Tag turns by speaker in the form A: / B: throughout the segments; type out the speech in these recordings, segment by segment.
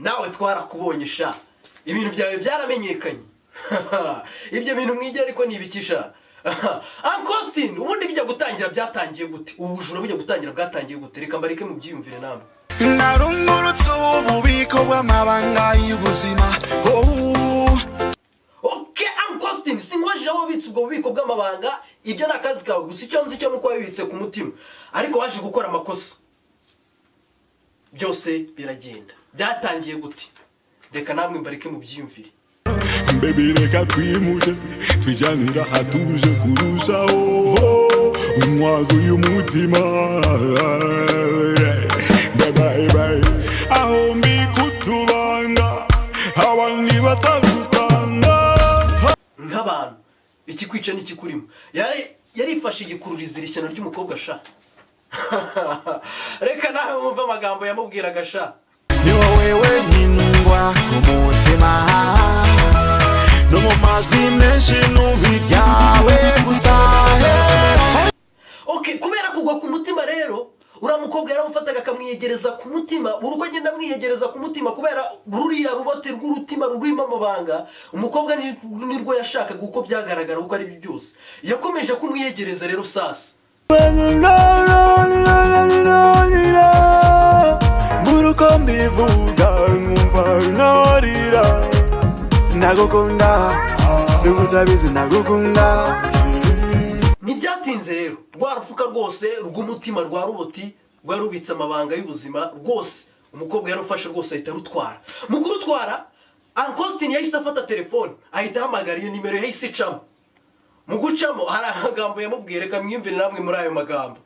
A: nawe twarakubonye sha ibintu byawe byaramenyekanye. Ibyo bintu mwigira ariko nibikisha. Uncle Austin ubundi bijya gutangira byatangiye gute? Ubujura bijya gutangira bwatangiye gute? Reka mbareke mu byiyumvire namwe.
B: Narungurutse ububiko bw'amabanga y'ubuzima.
A: Okay, Uncle Austin singwaje aho bitse ubwo bubiko bw'amabanga, ibyo nakazi kawe gusa icyo nzi cyo nuko wabibitse ku mutima. Ariko waje gukora amakosa. Byose biragenda. Byatangiye gute? Reka namwe mbareke mu byiyumvire.
B: Baby reka twimuje twijyanira hatuje kurushaho umwazo y'umutima. Bye aho mbikutubanga abandi batagusanga
A: nk'abantu iki kwica n'ikikurimo yarifashe igikururiza ishyano ry'umukobwa sha. Reka nawe wumva amagambo yamubwiraga sha.
B: Ni wowe wenyine ngwa umutima no mu majwi menshi n'ubiryawe gusa.
A: Okay, kubera kugwa ku mutima rero uramukobwa yaramufataga akamwiyegereza ku mutima, uruko agenda amwiyegereza ku mutima kubera ruriya rubote rw'urutima rurimo amabanga. Umukobwa nirwo yashakaga uko byagaragara uko ari byo byose yakomeje kumwiyegereza rero sasa.
B: Buruko mbivuga nkumva narira nagukunda utabizi nagukunda.
A: Ntibyatinze rero rwa rufuka rwose rw'umutima rwa ruboti rwarubitse amabanga y'ubuzima rwose umukobwa yarufashe rwose ahita rutwara. Mu kurutwara Uncle Austin yahise afata telefone ahita ahamagara iyo nimero yahise icamo. Mu gucamo hari amagambo yamubwiye, reka mwiyumvire namwe muri ayo magambo.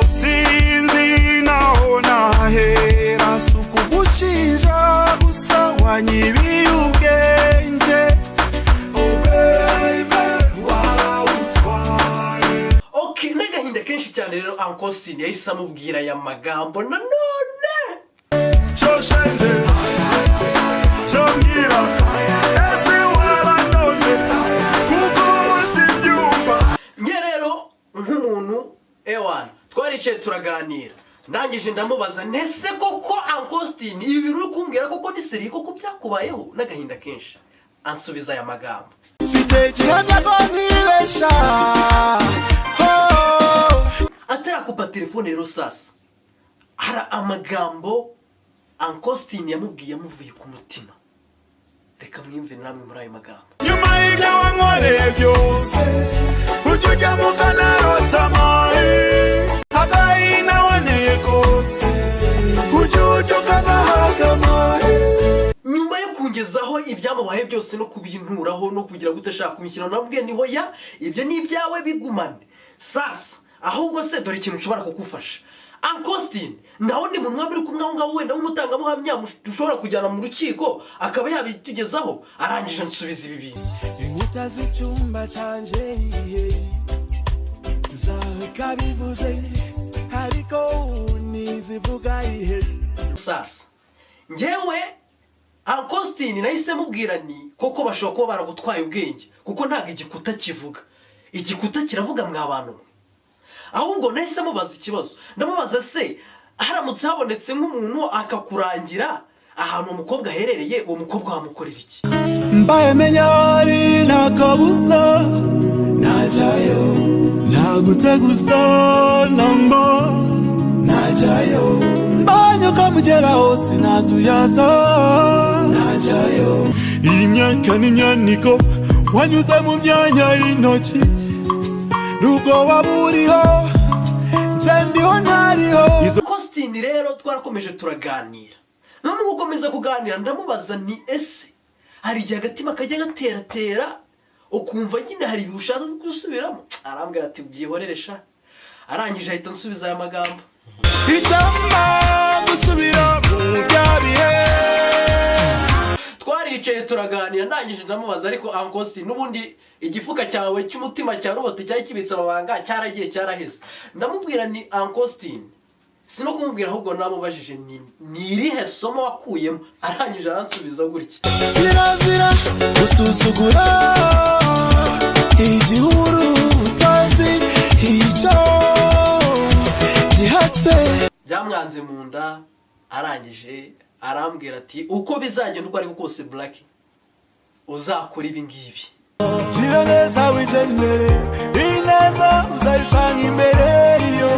B: Sinzi naho nahera sukugushinja gusa wanyibiye ubwenge.
A: Okay, n'agahinda kenshi cyane rero Uncle Austin yahise amubwira aya magambo nanone.
B: Choshende chomira ese waranoze kuko sibyumva.
A: Nge rero nk'umuntu ewana twaricaye turaganira, ndangije ndamubaza nese koko Uncle Austin ibi bintu uri kumbwira koko ni seri koko byakubayeho? N'agahinda kenshi ansubiza aya magambo.
B: Mfite gihamya ko nibesha.
A: Atarakupa telefone rero sasa hari amagambo Uncle Austin yamubwiye amuvuye ku mutima. Reka mwiyumvire namwe muri ayo magambo.
B: Nyuma y'ibyo wankoreye byose ujya ujya mu kanarota amahe agahinda waneye kose ujya ujya ukanahaga amahe.
A: Nyuma yo kungezaho ibyamubaye byose no kubinturaho no kugira gute ashaka kumikino nabwiye ni hoya ibyo ni ibyawe bigumane sasa, ahubwo se dore ikintu nshobora kugufasha. Uncle Austin naho ni munwa muri kumwe aho ngaho wenda nk'umutangamuhamya dushobora kujyana mu rukiko akaba yabitugezaho. Arangije nsubiza ibi bintu.
B: Inkuta z'icyumba canje zakabivuze ariko nizivuga ihe.
A: Sasa ngewe Uncle Austin nahise mubwira ni koko bashobora kuba baragutwaye ubwenge kuko ntago igikuta kivuga, igikuta kiravuga mwa bantu. Ahubwo nahise mubaza ikibazo, ndamubaza se haramutse habonetse nk'umuntu akakurangira ahantu umukobwa aherereye, uwo mukobwa wamukorera iki?
B: Mbaye menya ari nakabuza najayo naguteguza namba najayo banyo kamugeraho sinazuyaza najayo. Imyaka n'imyaniko wanyuze mu myanya y'intoki nubwo waburiho njendiho ntariho.
A: Uncle Austin rero twarakomeje turaganira, none gukomeza kuganira ndamubaza ni ese hari igihe agatima kajya gateratera ukumva nyine hari ibishaka gusubiramo? Arambwira ati byihorere sha. Arangije ahita nsubiza aya magambo.
B: Icyamba gusubira mu byabihe.
A: Twaricaye turaganira, ndangije ndamubaza ariko Uncle Austin n'ubundi igifuka cyawe cy'umutima cya robote cyari kibitse amabanga cyaragiye cyaraheze. Ndamubwira ni Uncle Austin sino kumubwira ahubwo namubajije ni irihe somo wakuyemo? Arangije aransubiza gutya.
B: Zirazira gusuzugura igihuru utazi icyo gihatse
A: arangije arambwira ati uko bizagenda uko ariko kose Black uzakora ibi ngibi.
B: gira neza wigendere ineza uzayisanga imbere yo